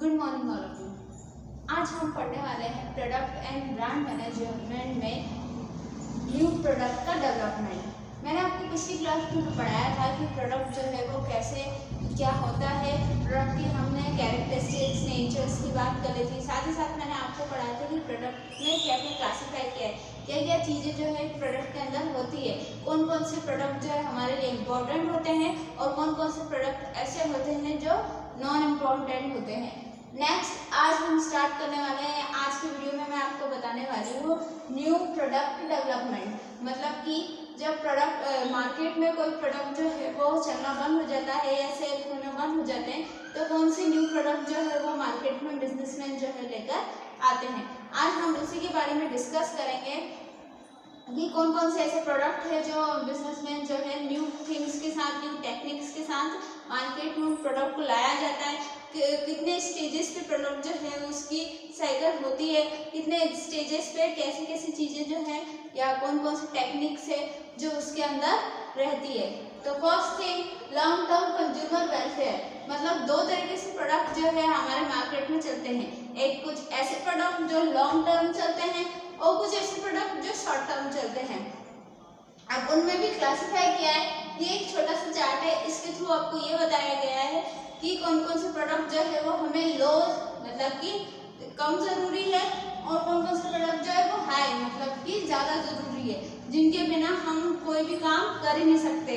Good morning all of you. आज हम पढ़ने वाले हैं प्रोडक्ट एंड ब्रांड मैनेजमेंट में न्यू प्रोडक्ट का डेवलपमेंट। मैंने आपकी पिछली क्लास में पढ़ाया था कि प्रोडक्ट जो है वो कैसे क्या होता है, प्रोडक्ट की हमने कैरेक्टरिस्टिक्स नेचर्स की बात कर ली थी। साथ ही साथ मैंने आपको पढ़ाया था कि प्रोडक्ट में क्या क्या क्लासीफाई किया है, क्या क्या चीज़ें जो है प्रोडक्ट के अंदर होती है, कौन कौन से प्रोडक्ट जो है हमारे लिए इम्पोर्टेंट होते हैं और कौन कौन से प्रोडक्ट ऐसे होते हैं जो नॉन इम्पोर्टेंट होते हैं। नेक्स्ट आज हम स्टार्ट करने वाले हैं। आज की वीडियो में मैं आपको बताने वाली हूँ न्यू प्रोडक्ट डेवलपमेंट। मतलब कि जब प्रोडक्ट मार्केट में कोई प्रोडक्ट जो है वो चलना बंद हो जाता है या सेल होने बंद हो जाते हैं तो कौन से न्यू प्रोडक्ट जो है वो मार्केट में बिजनेसमैन जो है लेकर आते हैं। आज हम उसी के बारे में डिस्कस करेंगे कि कौन कौन से ऐसे प्रोडक्ट है जो बिजनेसमैन जो है न्यू थिंग्स के साथ न्यू टेक्निक्स के साथ मार्केट में प्रोडक्ट को लाया जाता है, कितने स्टेजेस पे प्रोडक्ट जो है उसकी साइकिल होती है, कितने स्टेजेस पे कैसी कैसी चीज़ें जो है या कौन कौन सी टेक्निक्स है जो उसके अंदर रहती है। तो first thing long term consumer welfare. मतलब दो तरीके से प्रोडक्ट जो है हमारे मार्केट में चलते हैं। एक कुछ ऐसे प्रोडक्ट जो लॉन्ग टर्म चलते हैं और कुछ ऐसे प्रोडक्ट जो शॉर्ट टर्म चलते हैं। अब उनमें भी क्लासिफाई किया है। ये एक छोटा सा चार्ट है, इसके थ्रू आपको ये बताया गया है कि कौन कौन से प्रोडक्ट जो है वो हमें लो मतलब कि कम ज़रूरी है और कौन कौन से प्रोडक्ट जो है वो हाई मतलब कि ज़्यादा ज़रूरी है, जिनके बिना हम कोई भी काम कर ही नहीं सकते।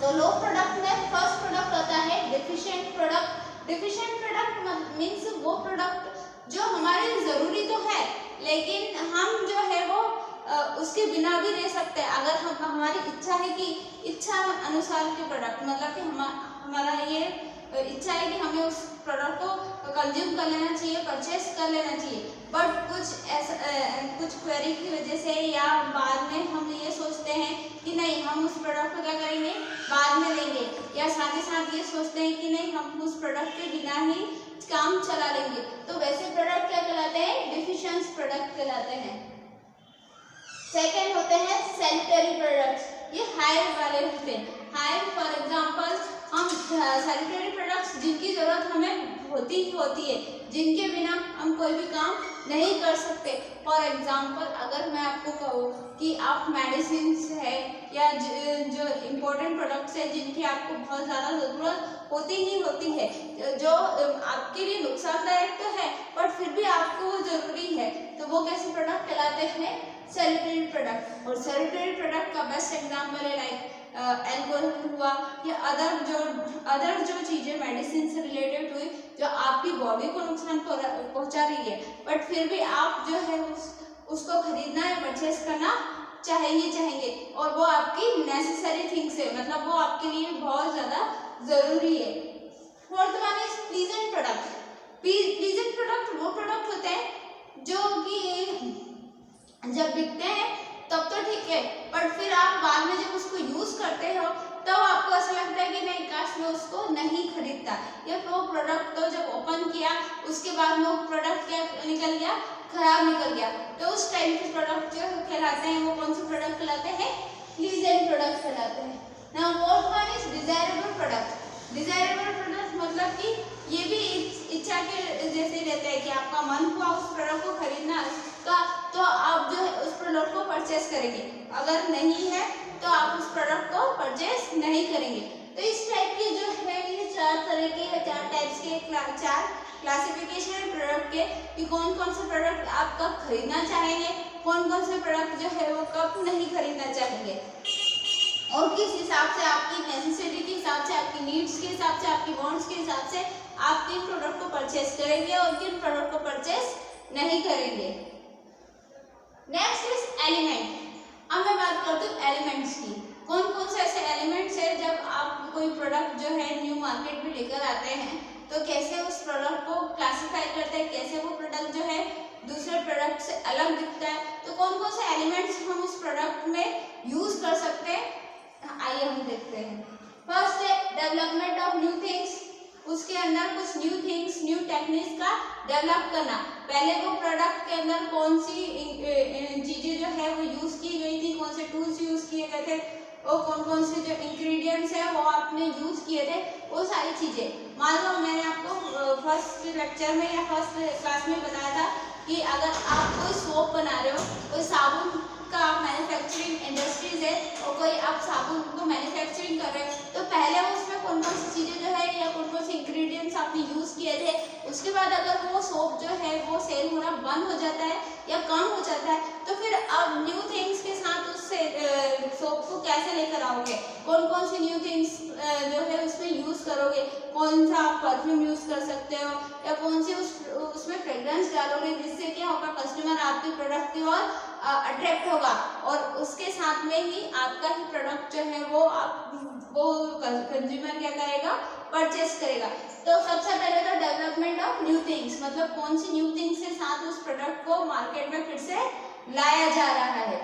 तो लो प्रोडक्ट में फर्स्ट प्रोडक्ट होता है deficient product. Deficient product means वो प्रोडक्ट जो हमारे लिए ज़रूरी तो है लेकिन हम जो है वो उसके बिना भी रह सकते हैं। अगर हम हमारी इच्छा है कि इच्छा अनुसार के प्रोडक्ट मतलब कि हमारा ये इच्छा है कि हमें उस प्रोडक्ट को कंज्यूम कर लेना चाहिए, परचेस कर लेना चाहिए, बट कुछ ऐसा कुछ क्वेरी की वजह से या बाद में हम ये सोचते हैं कि नहीं हम उस प्रोडक्ट को क्या करेंगे बाद में लेंगे, या साथ ही साथ ये सोचते हैं कि नहीं हम उस प्रोडक्ट के बिना ही काम चला लेंगे, तो वैसे प्रोडक्ट क्या कहलाते हैं डेफिशिएंट प्रोडक्ट कहलाते हैं। सेकेंड होते हैं सैनिटरी प्रोडक्ट्स। ये हायर वाले होते हैं। हायर फॉर एग्जांपल हम सैनिटरी प्रोडक्ट्स जिनकी ज़रूरत हमें होती ही होती है, जिनके बिना हम कोई भी काम नहीं कर सकते। फॉर एग्जांपल अगर मैं आपको कहूँ कि आप मेडिसिन है या जो इम्पोर्टेंट प्रोडक्ट्स है जिनकी आपको बहुत ज़्यादा ज़रूरत होती ही होती है, जो आपके लिए नुकसानदायक तो है पर फिर भी आपको वो ज़रूरी है, तो वो कैसे प्रोडक्ट कहलाते हैं सैनिटरी प्रोडक्ट। और सैनिटरी प्रोडक्ट का बेस्ट एग्जाम्पल है लाइक एल्कोहल हुआ या अदर जो चीज़ें मेडिसिन से रिलेटेड हुई जो आपकी बॉडी को नुकसान पहुंचा रही है, बट फिर भी आप जो है उसको खरीदना या परचेस करना चाहेंगे और वो आपकी नेसेसरी थिंग्स है, मतलब वो आपके लिए बहुत ज़्यादा ज़रूरी है। Fourth one is pleasant product. Pleasant product वो प्रोडक्ट होते हैं जो कि जब बिकते हैं तब तो ठीक है, बट फिर आप बाद में जब उसको यूज़ करते हो तब आपको ऐसा लगता है कि नहीं काश मैं उसको नहीं खरीदता, या वो प्रोडक्ट तो जब ओपन किया उसके बाद वो प्रोडक्ट क्या निकल गया खराब निकल गया, तो उस टाइप के प्रोडक्ट जो कहलाते हैं वो कौन से प्रोडक्ट कहलाते हैं प्लीजेंट प्रोडक्ट कहलाते हैं। Now fourth one is desirable product. Desirable product मतलब कि ये भी इच्छा के जैसे रहता है कि आपका मन हुआ उस प्रोडक्ट को खरीदना का तो आप जो है उस प्रोडक्ट को परचेस करेंगे, अगर नहीं है तो आप उस प्रोडक्ट को परचेस नहीं करेंगे। तो इस टाइप के जो है ये चार तरह के या चार टाइप्स के चार क्लासिफिकेशन है प्रोडक्ट के कि कौन कौन से प्रोडक्ट आप कब खरीदना चाहेंगे, कौन कौन से प्रोडक्ट जो है वो कब नहीं खरीदना चाहेंगे और किस हिसाब से आपकी नेसेसिटी के हिसाब से, आपकी नीड्स के हिसाब से, आपकी वांट्स के हिसाब से आप किन प्रोडक्ट को परचेस करेंगे और किन प्रोडक्ट को परचेस नहीं करेंगे। Next is element. अब मैं बात करती हूँ एलिमेंट्स की। कौन कौन से ऐसे एलिमेंट्स है जब आप कोई प्रोडक्ट जो है न्यू मार्केट में लेकर आते हैं तो कैसे उस प्रोडक्ट को क्लासिफाई करते हैं, कैसे वो प्रोडक्ट जो है दूसरे प्रोडक्ट से अलग दिखता है, तो कौन कौन से एलिमेंट्स हम उस प्रोडक्ट में यूज कर सकते हैं आइए हम देखते हैं। फर्स्ट है डेवलपमेंट ऑफ न्यू थिंग्स। उसके अंदर कुछ न्यू थिंग्स न्यू टेक्निक्स का डेवलप करना। पहले वो प्रोडक्ट के अंदर कौन सी चीज़ें जो है वो यूज़ की गई थी, कौन से टूल्स यूज़ किए गए थे, और कौन कौन से जो इंग्रेडिएंट्स है वो आपने यूज किए थे, वो सारी चीजें। मान लो मैंने आपको फर्स्ट लेक्चर में या फर्स्ट क्लास में बताया था कि अगर आप कोई सोप बना रहे हो, कोई साबुन का मैन्युफैक्चरिंग इंडस्ट्रीज है और कोई आप साबुन को मैन्युफैक्चरिंग कर रहे हो, तो पहले वो उसमें कौन कौन सी चीजें जो है या कौन कौन से इंग्रेडिएंट्स आपने यूज किए थे, उसके बाद अगर वो सोप जो है वो सेल होना बंद हो जाता है या कम हो जाता है, तो फिर अब न्यू थिंग्स के साथ उससे सोप को कैसे लेकर आओगे, कौन कौन से न्यू थिंग्स जो है उसमें यूज करोगे, कौन सा आप परफ्यूम यूज कर सकते हो या कौन सी उसमें फ्रेग्रेंस डालोगे, जिससे क्या होगा कस्टमर आपके प्रोडक्ट की ओर अट्रैक्ट होगा और उसके साथ में ही आपका ही प्रोडक्ट जो है वो कंज्यूमर क्या करेगा, परचेस करेगा। तो सबसे पहले तो डेवलपमेंट ऑफ न्यू थिंग्स, मतलब कौन सी न्यू थिंग्स के साथ उस प्रोडक्ट को मार्केट में फिर से लाया जा रहा है।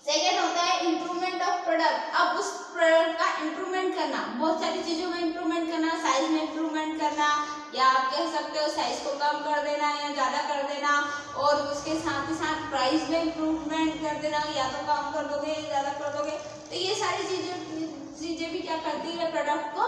सेकेंड होता है इम्प्रूवमेंट ऑफ प्रोडक्ट। अब उस प्रोडक्ट का इम्प्रूवमेंट करना, बहुत सारी चीजों में इम्प्रूवमेंट करना, साइज में इम्प्रूवमेंट करना, या आप कह सकते हो साइज को कम कर देना या ज्यादा कर देना, और उसके साथ ही साथ प्राइस में इम्प्रूवमेंट कर देना, या तो कम कर दोगे या ज्यादा कर दोगे। तो ये सारी चीजें भी क्या करती है, प्रोडक्ट को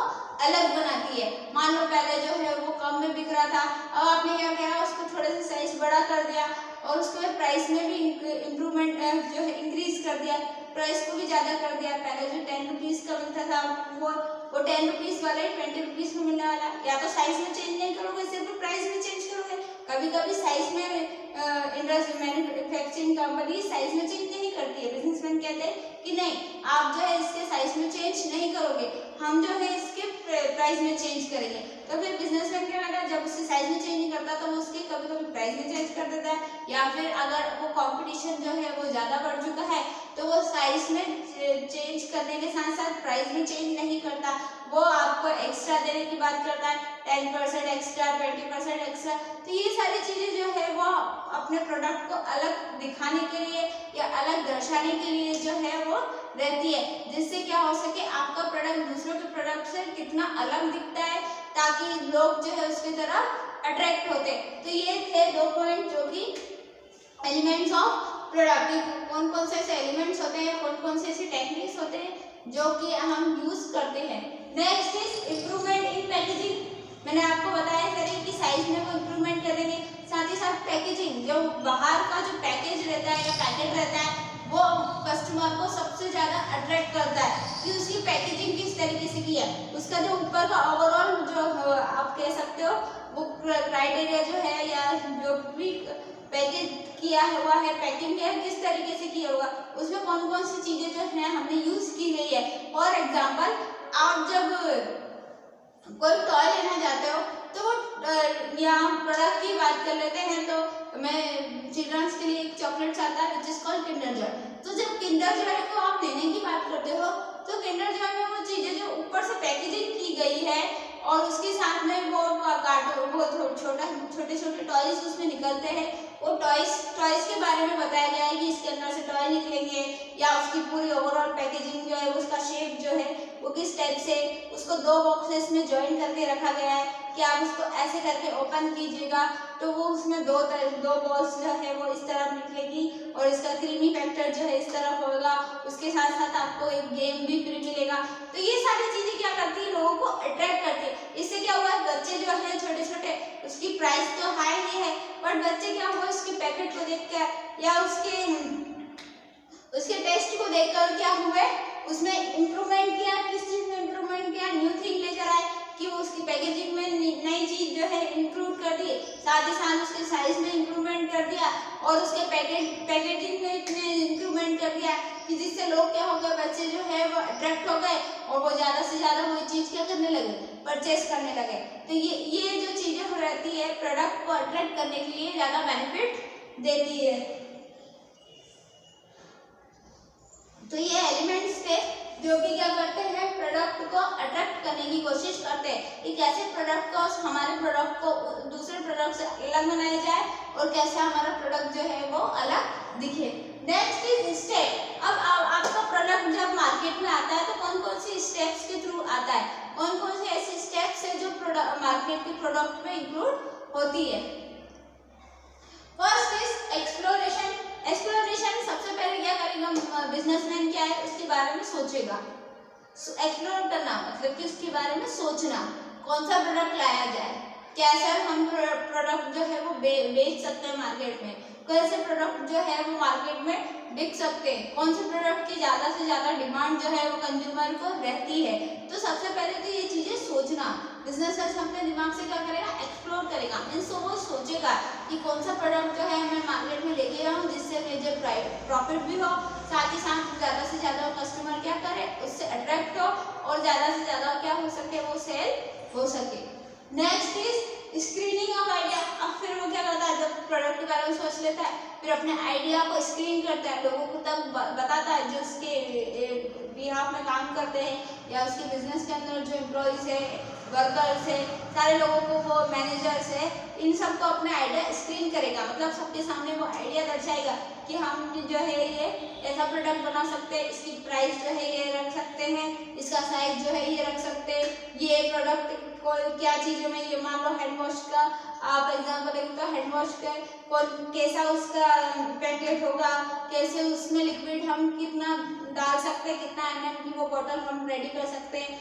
अलग बनाती है। मान लो पहले जो है वो कम में बिक रहा था, अब आपने क्या किया, उसको थोड़े से साइज बड़ा कर दिया और उसके बाद प्राइस में भी इम्प्रूवमेंट जो है इंक्रीज कर दिया, प्राइस को भी ज्यादा कर दिया। पहले जो 10 रुपीज का मिलता था वो 10 रुपीज वाले 20 रुपीज में मिलने वाला। या तो साइज में चेंज नहीं करोगे, सिर्फ प्राइस में चेंज करोगे। कभी कभी साइज में इंडस्ट्री मैन्युफैक्चरिंग कंपनी साइज में चेंज नहीं करती है, बिजनेसमैन कहते हैं कि नहीं आप जो है इसके साइज में चेंज नहीं करोगे, हम जो है इसके प्राइस में चेंज करेंगे। तो फिर बिजनेसमैन क्या करता है, जब उसके साइज में चेंज नहीं करता तो वो उसके कभी कभी प्राइस में चेंज कर देता है, या फिर अगर वो कंपटीशन जो है वो ज्यादा बढ़ चुका है तो वो साइज में चेंज करने के साथ साथ प्राइस में चेंज नहीं करता, वो आपको एक्स्ट्रा देने की बात करता है, 10% एक्स्ट्रा, 20% एक्स्ट्रा। तो ये सारी चीजें जो है वो अपने प्रोडक्ट को अलग दिखाने के लिए या अलग दर्शाने के लिए जो है वो रहती है, जिससे क्या हो सके आपका प्रोडक्ट दूसरों के प्रोडक्ट से कितना अलग दिखता है, ताकि लोग जो है उसकी तरफ अट्रैक्ट होते। तो ये थे 2 पॉइंट जो कि एलिमेंट्स ऑफ प्रोडक्ट, कौन कौन से ऐसे एलिमेंट्स होते हैं, कौन कौन से ऐसे टेक्निक्स होते हैं जो कि हम यूज करते हैं। Next is improvement in packaging. मैंने आपको बताया करें कि साइज में वो इम्प्रूवमेंट करेंगे, साथ ही साथ पैकेजिंग, जो बाहर का जो पैकेज रहता है या पैकेट रहता है वो कस्टमर को सबसे ज्यादा अट्रैक्ट करता है कि उसकी पैकेजिंग किस तरीके से की है, उसका जो ऊपर का ओवरऑल जो आप कह सकते हो वो क्राइटेरिया जो है या जो भी पैकेज किया हुआ है, पैकिंग है किस तरीके से किया हुआ, उसमें कौन कौन सी चीजें जो है हमने यूज की गई है। फॉर एग्जाम्पल आप जब कोई टॉय लेना जाते हो तो वो या प्रोडक्ट की बात कर लेते हैं, तो मैं चिल्ड्रंस के लिए एक चॉकलेट आता है जिस कॉल्ड किंडर जॉय। तो जब किंडर जॉय को आप लेने की बात करते हो तो किंडर जॉय में वो चीजें जो ऊपर से पैकेजिंग की गई है और उसके साथ में वो कार्टून, वो छोटे छोटे टॉयज उसमें निकलते हैं, वो टॉयज के बारे में बताया गया है कि इसके अंदर से टॉय निकलेंगे, या उसकी पूरी ओवरऑल पैकेजिंग जो है उसका शेप जो है वो किस टाइप से, उसको 2 बॉक्सेस में ज्वाइन करके रखा गया है कि आप उसको ऐसे करके ओपन कीजिएगा तो वो उसमें दो बॉल्स जो है वो इस तरफ निकलेगी और इसका क्रीमी फैक्टर जो है इस तरफ होगा, उसके साथ साथ आपको एक गेम भी फ्री मिलेगा। तो ये सारी चीजें क्या करती है, लोगों को अट्रैक्ट करती है। इससे क्या हुआ, बच्चे जो है छोटे छोटे, उसकी प्राइस तो हाई ही है बट बच्चे क्या हुआ उसके पैकेट को देखकर या उसके टेस्ट को देखकर क्या हुए, उसमें इम्प्रूवमेंट किया, किस चीज में इम्प्रूवमेंट किया, न्यू थिंग लेकर आए कि वो उसकी पैकेजिंग में नई चीज जो है इंक्लूड कर दी, साथ ही साथ उसके साइज में इम्प्रूवमेंट कर दिया और उसके पैकेजिंग में इतने इम्प्रूवमेंट कर दिया कि जिससे लोग क्या हो गए, बच्चे जो है वो अट्रैक्ट हो गए और वो ज्यादा से ज्यादा वही चीज क्या करने लगे, परचेस करने लगे। तो ये जो चीजें हो रहती है प्रोडक्ट को अट्रैक्ट करने के लिए ज्यादा बेनिफिट देती है। तो ये एलिमेंट्स थे जो कि क्या करते हैं, प्रोडक्ट को अट्रैक्ट करने की कोशिश करते हैं कि कैसे प्रोडक्ट को, हमारे प्रोडक्ट को दूसरे प्रोडक्ट से अलग बनाया जाए और कैसे हमारा प्रोडक्ट जो है वो अलग दिखे। Next is step. अब आपका प्रोडक्ट जब मार्केट में आता है तो कौन कौन सी स्टेप्स के थ्रू आता है, कौन कौन से ऐसे स्टेप्स है जो मार्केट के प्रोडक्ट में इंक्लूड होती है। First is exploration. एक्सप्लोरेशन सबसे पहले क्या करेगा, बिजनेसमैन क्या है उसके बारे में सोचेगा। एक्सप्लोर करना मतलब कि उसके बारे में सोचना, कौन सा प्रोडक्ट लाया जाए, कैसा हम प्रोडक्ट जो है वो बेच सकते हैं मार्केट में, कैसे प्रोडक्ट जो है वो मार्केट में बिक सकते हैं, कौन से प्रोडक्ट की ज़्यादा से ज़्यादा डिमांड जो है वो कंज्यूमर को रहती है। तो सबसे पहले तो ये चीज़ें सोचना, बिजनेस अपने दिमाग से क्या करेगा, एक्सप्लोर करेगा, मीन्स वो सोचेगा कि कौन सा प्रोडक्ट जो है मैं मार्केट में लेके जाऊँ जिससे मुझे प्रॉफिट भी हो, साथ ही साथ ज़्यादा से ज़्यादा कस्टमर क्या करे उससे अट्रैक्ट हो और ज़्यादा से ज़्यादा क्या हो सके, वो सेल हो सके। Next is screening of idea. अब फिर वो क्या करता है, जब प्रोडक्ट के बारे में सोच लेता है फिर अपने आइडिया को स्क्रीन करता है, लोगों को तब बताता है जो उसके बिहाफ में काम करते हैं या उसके बिजनेस के अंदर जो एम्प्लॉयज है, वर्कर्स है, सारे लोगों को, वो मैनेजर्स है, इन सबको अपने आइडिया स्क्रीन करेगा, मतलब सबके सामने वो आइडिया दर्शाएगा कि हम जो है ये ऐसा प्रोडक्ट बना सकते हैं, इसकी प्राइस जो है ये रख सकते हैं, इसका साइज जो है ये रख सकते हैं, ये प्रोडक्ट को क्या चीज़ों में, ये मान लो हैंड वॉश का आप एग्जांपल देखें तो हैंड वॉश का कौन कैसा उसका पैकेट होगा, कैसे उसमें लिक्विड हम कितना डाल सकते हैं, कितना ml की वो बॉटल हम रेडी कर सकते हैं,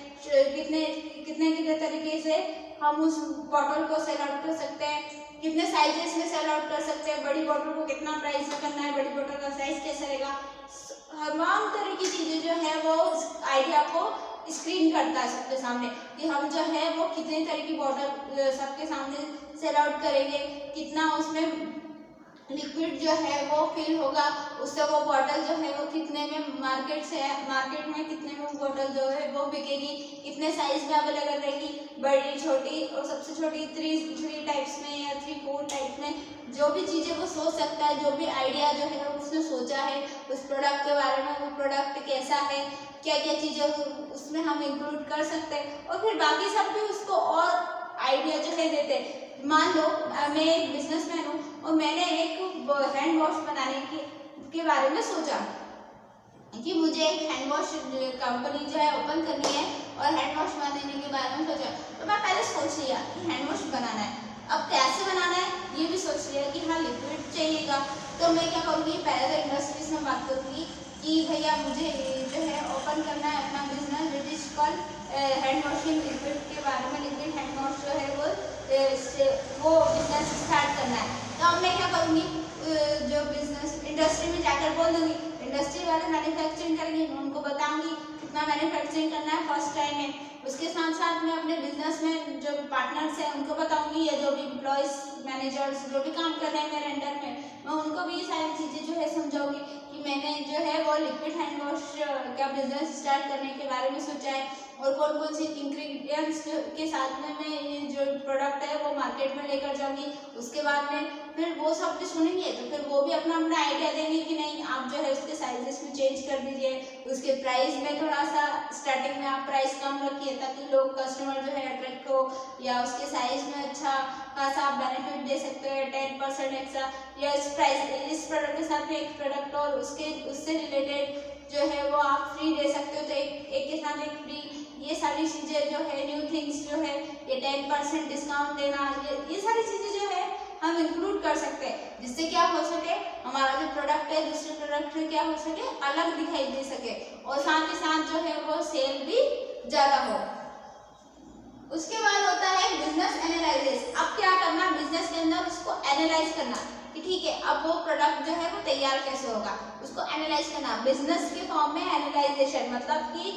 कितने कितने कितने तरीके से हम उस बॉटल को सेल आउट कर सकते हैं, कितने साइजेस में सेल आउट कर सकते हैं, बड़ी बॉटल को कितना प्राइस में करना है, बड़ी बॉटल का साइज कैसा रहेगा, तमाम तरह की चीज़ें जो है वो आइडिया को स्क्रीन करता है सबके सामने कि हम जो है वो कितने तरह की बॉटल सबके सामने सेल आउट करेंगे, कितना उसमें लिक्विड जो है वो फिल होगा, उससे वो बॉटल जो है वो कितने में मार्केट में कितने में बॉटल जो है वो बिकेगी, कितने साइज में अवेलेबल रहेगी, बड़ी छोटी और सबसे छोटी 3 टाइप्स में या 3-4 टाइप्स में, जो भी चीज़ें वो सोच सकता है, जो भी आइडिया जो है उसने सोचा है उस प्रोडक्ट के बारे में, वो प्रोडक्ट कैसा है, क्या क्या चीज़ें उसमें हम इंक्लूड कर सकते हैं, और फिर बाकी सब भी उसको और आइडिया जो है देते हैं। मान लो मैं एक बिजनेसमैन हूँ और मैंने एक हैंड वॉश बनाने के बारे में सोचा कि मुझे एक हैंड वॉश कंपनी जो है ओपन करनी है और हैंड वॉश बनाने के बारे में सोचा, तो मैं पहले सोच लिया कि हैंड वॉश बनाना है, अब कैसे बनाना है ये भी सोच लिया कि हाँ लिक्विड चाहिएगा, तो मैं क्या करूँगी, पहले तो इंडस्ट्रीज में बात करूँगी कि भैया मुझे जो है ओपन करना है अपना business which is called hand washing liquid के बारे में, लिक्विड हैंड वॉश जो है वो बिजनेस स्टार्ट करना है। तो अब मैं क्या करूँगी, जो बिजनेस इंडस्ट्री में जाकर बोल दूँगी, इंडस्ट्री वाले मैन्युफैक्चरिंग करेंगे, मैं उनको बताऊँगी कितना मैन्युफैक्चरिंग करना है फर्स्ट टाइम में, उसके साथ साथ मैं अपने बिजनेस में जो पार्टनर्स हैं उनको बताऊँगी, या जो भी एम्प्लॉयज़ मैनेजर्स जो भी काम कर रहे हैं मेरे अंडर में, मैं उनको भी ये सारी चीज़ें जो है समझाऊँगी कि मैंने जो है वो लिक्विड हैंड वॉश का बिजनेस स्टार्ट करने के बारे में सोचा है और कौन कौन सी इंग्रेडिएंट्स के साथ में मैं ये जो प्रोडक्ट है वो मार्केट में लेकर जाऊंगी। उसके बाद में फिर वो सब भी सुनेंगे तो फिर वो भी अपना अपना आइडिया देंगे कि नहीं आप जो है उसके साइजेस में चेंज कर दीजिए, उसके प्राइस में थोड़ा सा स्टार्टिंग में आप प्राइस कम रखिए ताकि लोग कस्टमर जो है अट्रैक्ट हो, या उसके साइज में अच्छा खासा आप बेनिफिट दे सकते हैं 10% एक्स्ट्रा, या इस प्रोडक्ट के साथ में एक प्रोडक्ट और उससे रिलेटेड जो है वो आप फ्री दे सकते हो, तो एक के साथ एक फ्री, ये सारी चीज़ें जो है न्यू थिंग्स जो है ये 10% डिस्काउंट देना, ये सारी चीज़ें जो है हम इंक्लूड कर सकते हैं, जिससे क्या हो सके हमारा जो प्रोडक्ट है दूसरे प्रोडक्ट से क्या हो सके अलग दिखाई दे सके और साथ ही साथ जो है वो सेल भी ज़्यादा हो। उसके बाद होता है बिजनेस एनालिसिस। अब क्या करना, बिजनेस के अंदर उसको एनालाइज करना कि ठीक है अब वो प्रोडक्ट जो है वो तैयार कैसे होगा, उसको एनालाइज करना बिजनेस के फॉर्म में। एनालाइजेशन मतलब कि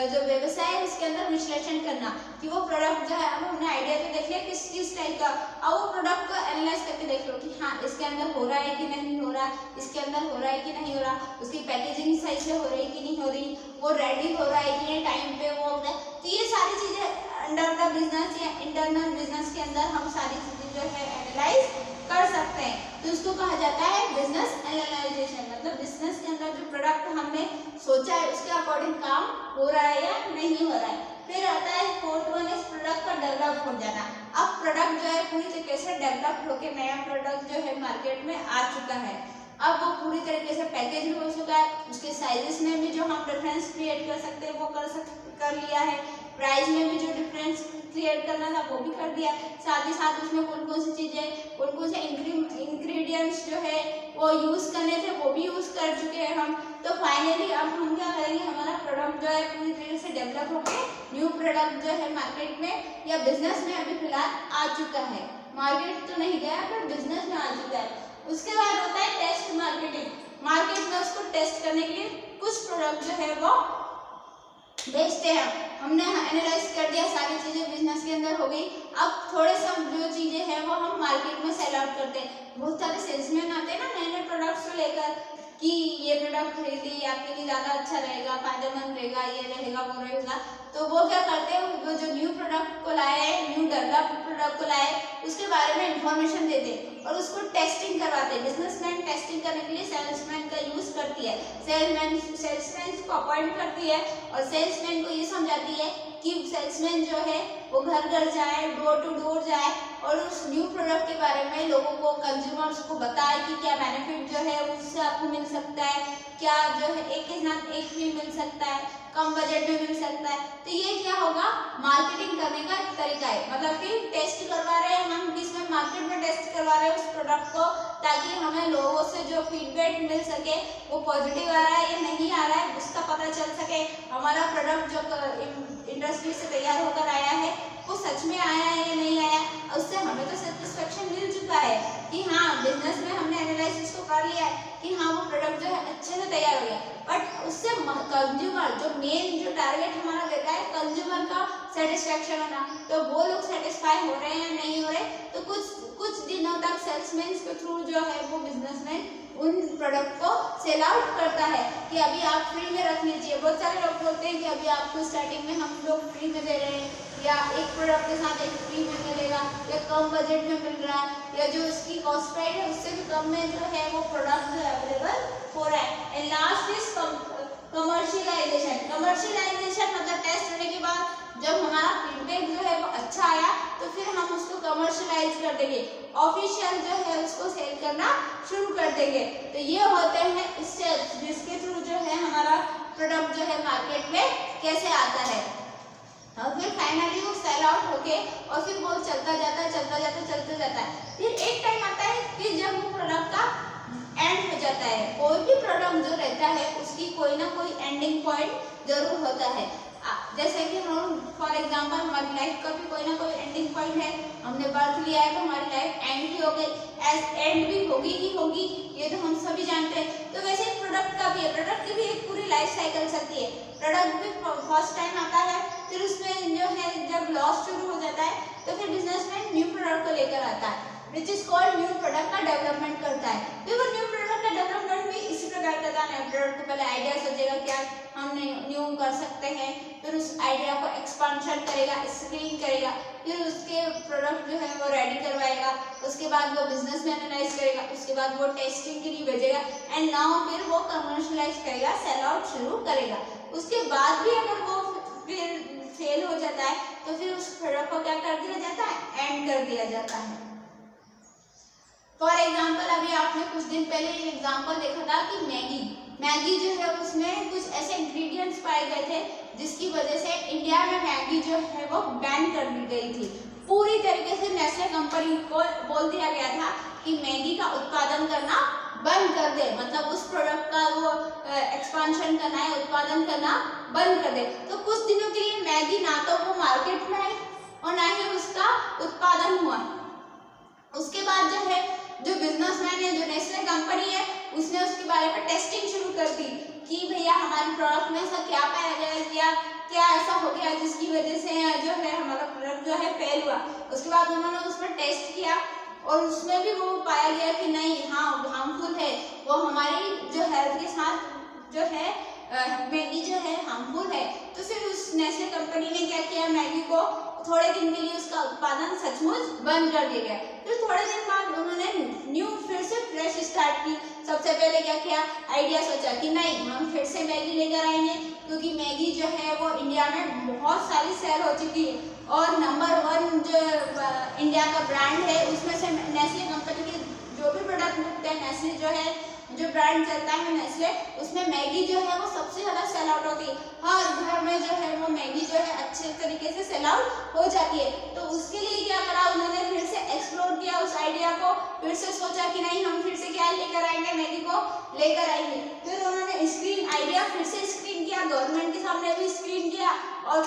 जो व्यवसाय है उसके अंदर विश्लेषण करना कि वो प्रोडक्ट जो है, अब हमने आइडिया तो देख लिया किस टाइप का, अब वो प्रोडक्ट को एनालाइज करके देख लो कि हाँ इसके अंदर हो रहा है कि नहीं हो रहा, इसके अंदर हो रहा है कि नहीं हो रहा, उसकी पैकेजिंग सही से हो रही कि नहीं हो रही, वो रेडी हो रहा है कि नहीं टाइम पे वो होता है। तो ये सारी चीज़ें अंडर द बिजनेस या इंटरनल बिजनेस के अंदर हम सारी चीज़ें जो है एनालाइज कर सकते हैं, तो उसको कहा जाता है बिजनेस एनालाइजेशन। मतलब बिजनेस के अंदर जो प्रोडक्ट हमने सोचा है उसके अकॉर्डिंग काम हो रहा है या नहीं हो रहा है। फिर आता है फोर्थ वन इस प्रोडक्ट का डेवलप हो जाना। अब प्रोडक्ट जो है पूरी तरीके से डेवलप होकर नया प्रोडक्ट जो है मार्केट में आ चुका है, अब वो पूरी तरीके से पैकेज भी हो चुका है, उसके साइजेस में भी जो हम डिफरेंस क्रिएट कर सकते हैं वो कर लिया है, प्राइस में भी जो डिफरेंस क्रिएट करना था वो भी कर दिया, साथ ही साथ उसमें कौन कौन सी चीज़ें, कौन कौन से इंग्रेडिएंट्स जो है वो यूज़ करने थे वो भी यूज़ कर चुके हैं हम। तो फाइनली अब हम क्या करेंगे, हमारा प्रोडक्ट जो है पूरी तरीके से डेवलप होकर न्यू प्रोडक्ट जो है मार्केट में या बिजनेस में अभी फिलहाल आ चुका है। मार्केट तो नहीं गया पर बिजनेस में आ चुका है। उसके बाद होता है टेस्ट मार्केटिंग। मार्केट में उसको टेस्ट करने के लिए कुछ प्रोडक्ट जो है वो बेचते हैं। हमने एनालाइज कर दिया, सारी चीज़ें बिजनेस के अंदर हो गई। अब थोड़े सब जो चीज़ें हैं वो हम मार्केट में सेल आउट करते हैं। बहुत सारे सेल्समैन आते हैं ना नए नए प्रोडक्ट्स को लेकर कि ये प्रोडक्ट खरीदिए, आपके लिए ज़्यादा अच्छा रहेगा, फायदेमंद रहेगा, ये रहेगा वो रहेगा। तो वो क्या करते हैं, वो जो न्यू प्रोडक्ट को लाए, न्यू डेवलप प्रोडक्ट को लाए, उसके बारे में इंफॉर्मेशन देते हैं और उसको टेस्टिंग करवाते हैं। बिजनेसमैन टेस्टिंग करने के लिए सेल्समैन का यूज़ करती है। सेल्समैन को अपॉइंट करती है और सेल्समैन को ये समझाती है कि सेल्समैन जो है वो घर घर जाए, डोर टू डोर जाए और उस न्यू प्रोडक्ट के बारे में लोगों को, कंज्यूमर्स को बताए कि क्या बेनिफिट जो है उससे आपको मिल सकता है, क्या जो है एक के साथ एक फ्री मिल सकता है, कम बजट में मिल सकता है। तो ये क्या होगा, मार्केटिंग करने का एक तरीका है। मतलब कि टेस्ट करवा रहे हैं हम, किसमें मार्केट में टेस्ट करवा रहे हैं उस प्रोडक्ट को, ताकि हमें लोगों से जो फीडबैक मिल सके वो पॉजिटिव आ रहा है या नहीं आ रहा है उसका पता चल सके। हमारा प्रोडक्ट जो इंडस्ट्री से तैयार होकर आया है वो सच में आया है या नहीं आया। उससे हमें तो सेटिस्फेक्शन मिल चुका है कि हाँ बिजनेस में हमने एनालिसिस को कर लिया है कि हाँ वो प्रोडक्ट जो है अच्छे से तैयार हो गया। बट उससे कंज्यूमर जो मेन जो टारगेट हमारा रहता है कंज्यूमर का सेटिस्फेक्शन होना, तो वो लोग सेटिस्फाई हो रहे हैं या नहीं हो रहे। तो कुछ दिनों तक सेल्समैन के थ्रू जो है वो बिजनेसमैन उन प्रोडक्ट को सेल आउट करता है कि अभी आप फ्री में रख लीजिए। बहुत सारे लोग बोलते हैं कि अभी आपको स्टार्टिंग में हम लोग फ्री में दे रहे हैं, या एक प्रोडक्ट के साथ एक फ्री में मिलेगा, या कम बजट में मिल रहा है, या जो उसकी कॉस्ट प्राइस है उससे भी कम में जो है वो प्रोडक्ट जो अवेलेबल हो रहा है। And last is commercialisation. Commercialisation मतलब टेस्ट होने के बाद जब हमारा फीडबैक जो है वो अच्छा आया तो फिर हम उसको कमर्शियलाइज कर देंगे, ऑफिशियल जो है उसको सेल करना शुरू कर देंगे। तो ये होते हैं स्टेप्स जिसके थ्रू जो है हमारा प्रोडक्ट जो है मार्केट में कैसे आता है। और फिर फाइनली वो सेल आउट होके और फिर वो चलता जाता है। फिर एक टाइम आता है कि जब वो प्रोडक्ट का एंड हो जाता है। कोई भी प्रोडक्ट जो रहता है उसकी कोई ना कोई एंडिंग पॉइंट जरूर होता है। जैसे कि हम फॉर एग्जांपल हमारी लाइफ का भी कोई ना कोई एंडिंग पॉइंट है। हमने बर्थ लिया है तो हमारी लाइफ एंड ही हो गई, एंड भी होगी ही होगी, ये तो हम सभी जानते हैं। तो वैसे ही प्रोडक्ट का भी है, प्रोडक्ट की भी एक पूरी लाइफ साइकिल चलती है। प्रोडक्ट भी फर्स्ट टाइम आता है, फिर उसमें जो है जब लॉस शुरू हो जाता है तो फिर बिजनेसमैन न्यू प्रोडक्ट को लेकर आता है, which is called new product का डेवलपमेंट करता है। फिर वो न्यू प्रोडक्ट का डेवलपमेंट भी इसी प्रकार करता है। नए प्रोडक्ट को पहले आइडिया सोचेगा क्या हम न्यू कर सकते हैं, फिर उस आइडिया को एक्सपांशन करेगा, स्केलिंग करेगा, फिर उसके प्रोडक्ट जो है वो रेडी करवाएगा, उसके बाद वो बिजनेस में एनालाइज करेगा, उसके बाद वो टेस्टिंग के लिए भेजेगा एंड नाउ फिर वो कमर्शियलाइज करेगा, सेल आउट शुरू करेगा। उसके बाद भी अगर वो फिर फेल हो जाता है तो फिर उस प्रोडक्ट को क्या कर दिया जाता है, एंड कर दिया जाता है। फॉर एग्जाम्पल अभी आपने कुछ दिन पहले ये एग्जाम्पल देखा था कि मैगी जो है उसमें कुछ ऐसे इंग्रेडिएंट्स पाए गए थे जिसकी वजह से इंडिया में मैगी जो है वो बैन कर दी गई थी। पूरी तरीके से नेस्ले कंपनी को बोल दिया गया था कि मैगी का उत्पादन करना बंद कर दे, मतलब उस प्रोडक्ट का वो एक्सपांशन करना है, उत्पादन करना बंद कर दे। तो कुछ दिनों के लिए मैगी ना तो वो मार्केट में आई और ना ही उसका उत्पादन हुआ। उसके बाद जो है जो बिजनेसमैन है, जो नेस्ले कंपनी है, उसने उसके बारे में टेस्टिंग शुरू कर दी कि भैया हमारे प्रोडक्ट में ऐसा क्या पाया गया या क्या ऐसा हो गया जिसकी वजह से जो है हमारा प्रोडक्ट जो है फेल हुआ। उसके बाद उन्होंने उसमें टेस्ट किया और उसमें भी वो पाया गया कि नहीं, हाँ हार्मफुल है, वो हमारी जो हेल्थ के साथ जो है मैगी जो है हार्मफुल है। तो फिर उस नेस्ले कंपनी ने क्या किया, मैगी को थोड़े दिन के लिए उसका उत्पादन सचमुच बंद कर दिया गया। फिर थोड़े दिन बाद उन्होंने फिर से फ्रेश स्टार्ट की। सबसे पहले क्या किया, आइडिया सोचा कि नहीं हम फिर से मैगी लेकर आएंगे, क्योंकि मैगी जो है वो इंडिया में बहुत सारी सेल हो चुकी है और नंबर 1 जो इंडिया का ब्रांड है उसमें से नेस्ले कंपनी के जो भी प्रोडक्ट मिलते हैं, नेस्ले जो है जो ब्रांड चलता है नेस्ले, उसमें मैगी जो है वो सबसे ज़्यादा सेल आउट होती है। हर घर में जो है वो मैगी जो है अच्छे तरीके से सेल आउट हो जाती है। तो उसके लिए क्या करा उन्होंने, फिर से एक्सप्लोर किया उस आइडिया को, फिर से सोचा कि नहीं हम फिर से क्या लेकर आएंगे, मैगी को लेकर आएंगे। फिर उन्होंने स्क्रीन आइडिया फिर से स्क्रीन किया, गवर्नमेंट के सामने भी स्क्रीन किया और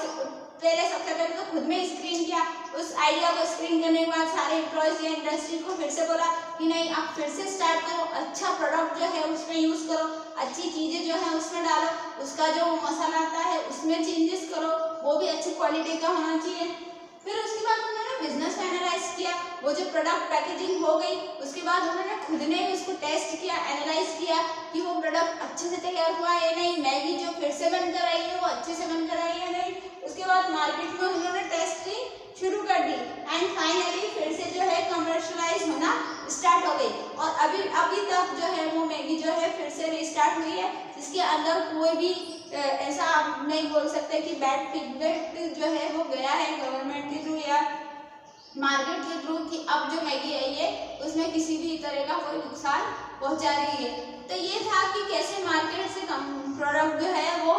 पहले सबसे पहले तो खुद में स्क्रीन किया। उस आइडिया को स्क्रीन करने के बाद सारे एम्प्लॉयज या इंडस्ट्री को फिर से बोला कि नहीं आप फिर से स्टार्ट करो, अच्छा प्रोडक्ट जो है उसमें यूज़ करो, अच्छी चीज़ें जो है उसमें डालो, उसका जो मसाला आता है उसमें चेंजेस करो, वो भी अच्छी क्वालिटी का होना चाहिए। फिर उसके बाद उन्होंने बिजनेस एनालाइज किया, वो जो प्रोडक्ट पैकेजिंग हो गई, उसके बाद उन्होंने खुद ने उसको टेस्ट किया, एनालाइज किया कि वो प्रोडक्ट अच्छे से तैयार हुआ है या नहीं, मैगी जो फिर से बनकर आई है वो अच्छे से बनकर आई है या नहीं। उसके बाद मार्केट में उन्होंने टेस्टिंग शुरू कर दी एंड फाइनली फिर से जो है कमर्शियलाइज होना स्टार्ट हो गई। और अभी तक जो है वो मैगी जो है फिर से रिस्टार्ट हुई है, जिसके अंदर कोई भी ऐसा आप नहीं बोल सकते कि बैड फीडबैक जो है वो गया है गवर्नमेंट के थ्रू या मार्केट के थ्रू कि अब जो मैगी आई है उसमें किसी भी तरह का कोई नुकसान पहुंचा रही है। तो ये था कि कैसे मार्केट से प्रोडक्ट जो है वो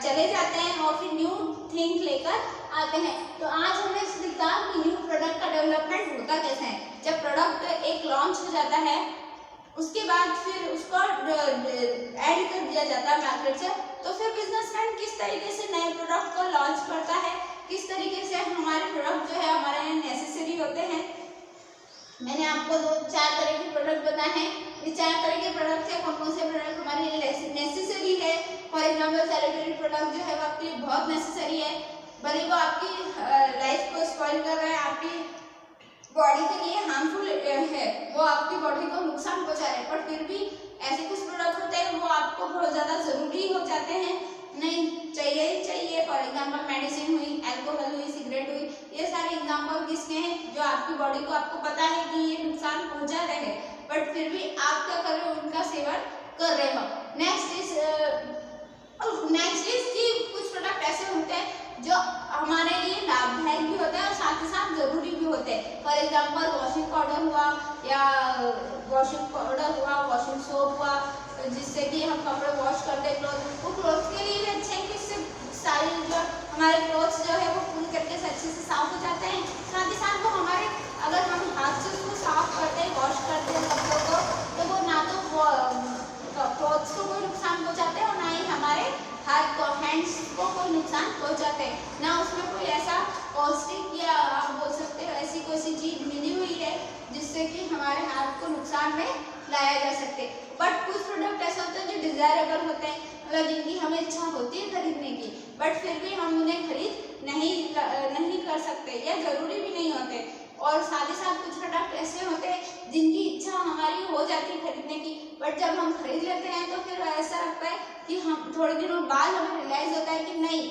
चले जाते हैं और फिर न्यू थिंग लेकर आते हैं। तो आज हमने सीखा कि न्यू प्रोडक्ट का डेवलपमेंट होता कैसे है। जब प्रोडक्ट एक लॉन्च हो जाता है उसके बाद फिर उसको ऐड कर दिया जाता है मार्केट से, तो फिर बिजनेसमैन किस तरीके से नए प्रोडक्ट को लॉन्च करता है, किस तरीके से हमारे प्रोडक्ट जो है हमारे यहाँ नेसेसरी होते हैं। मैंने आपको 4 तरह के प्रोडक्ट बताए हैं। ये 4 तरह के प्रोडक्ट है, कौन कौन से प्रोडक्ट हमारे लिए नेसेसरी है। फॉर एग्जाम्पल सैनिटरी प्रोडक्ट जो है वो आपके लिए बहुत नेसेसरी है, भले वो आपकी लाइफ को स्पॉइल कर रहा है, आपकी बॉडी के लिए हार्मफुल है, वो आपकी बॉडी को नुकसान पहुंचा रहे हैं, पर फिर भी ऐसे कुछ प्रोडक्ट होते हैं वो आपको बहुत ज़्यादा ज़रूरी हो जाते हैं, नहीं चाहिए ही चाहिए। फॉर एग्जांपल मेडिसिन हुई, अल्कोहल हुई, सिगरेट हुई, ये सारे एग्जांपल किसके हैं जो आपकी बॉडी को आपको पता है कि ये नुकसान पहुंचा रहे हैं, बट फिर भी आप क्या कर रहे हो, उनका सेवन कर रहे हो। नेक्स्ट इज कि कुछ प्रोडक्ट ऐसे होते हैं जो हमारे लिए लाभदायक भी होते हैं और साथ ही साथ जरूरी भी होते हैं। फॉर एग्जांपल वॉशिंग पाउडर हुआ या वॉशिंग सोप हुआ, जिससे कि हम कपड़े वॉश करते हैं, वो क्लोथ के लिए भी अच्छे हैं कि इससे सारी जो हमारे क्लोथ्स जो है वो पूरी तरीके से अच्छे से साफ हो जाते हैं। साथ ही साथ वो हमारे अगर हम हाथ से उसको साफ करते हैं, वॉश करते हैं कपड़ों को, तो वो ना तो क्लोथ्स को कोई नुकसान पहुँचाते हैं और ना ही हमारे हाथ को, हैंड्स को कोई नुकसान पहुँचाते हैं, ना उसमें कोई ऐसा पौष्टिक या आप बोल सकते हो ऐसी कोई सी चीज़ मिली हुई है जिससे कि हमारे हाथ को नुकसान में लाया जा सकते। बट कुछ प्रोडक्ट ऐसे होते हैं जो डिज़ायरेबल होते हैं, मतलब जिनकी हमें इच्छा होती है खरीदने की, बट फिर भी हम उन्हें खरीद नहीं कर सकते या ज़रूरी भी नहीं होते। और साथ ही साथ कुछ प्रोडक्ट ऐसे होते हैं जिनकी इच्छा हमारी हो जाती है खरीदने की, बट जब हम खरीद लेते हैं तो फिर ऐसा लगता है कि हम थोड़े दिनों बाद हमें रियलाइज़ होता है कि नहीं,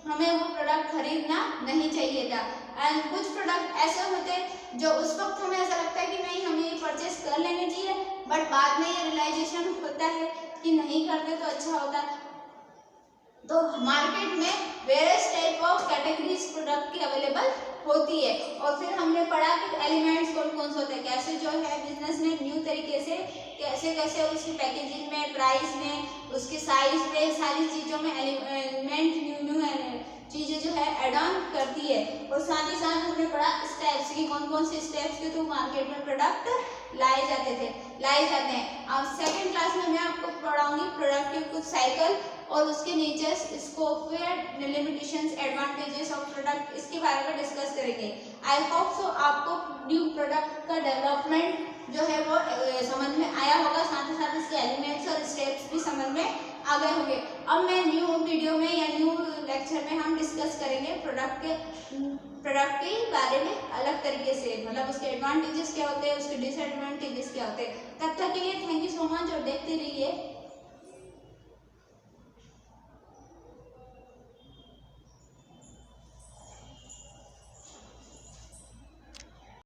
हमें वो प्रोडक्ट खरीदना नहीं चाहिए था। एंड कुछ प्रोडक्ट ऐसे होते हैं जो उस वक्त हमें ऐसा लगता है कि नहीं हमें ये परचेस कर लेने चाहिए, बट बाद में ये रियलाइजेशन होता है कि नहीं करते तो अच्छा होता। तो मार्केट में various type of categories product की अवेलेबल होती है। और फिर हमने पढ़ा कि एलिमेंट्स कौन कौन से होते हैं, कैसे जो है बिजनेस में न्यू तरीके से कैसे उसकी पैकेजिंग में, प्राइस में, उसके साइज में, सारी चीज़ों में एलिमेंट न्यू चीज़ें जो है एड ऑन करती है। और साथ ही साथ हमने पढ़ा स्टेप्स की, कौन कौन से स्टेप्स के थ्रू मार्केट में प्रोडक्ट लाए जाते हैं। अब सेकेंड क्लास में मैं आपको पढ़ाऊंगी प्रोडक्ट के कुछ साइकिल और उसके natures, scope, limitations, advantages of product, इसके बारे में डिस्कस करेंगे। आई होप सो आपको न्यू प्रोडक्ट का डेवलपमेंट जो है वो समझ में आया होगा, साथ ही साथ इसके एलिमेंट्स और स्टेप्स भी समझ में आ गए होंगे। अब मैं न्यू वीडियो में या न्यू लेक्चर में हम डिस्कस करेंगे प्रोडक्ट के बारे में अलग तरीके से, मतलब उसके एडवांटेजेस क्या होते हैं, उसके डिसएडवांटेजेस क्या होते हैं। तब तक के लिए थैंक यू सो मच और देखते रहिए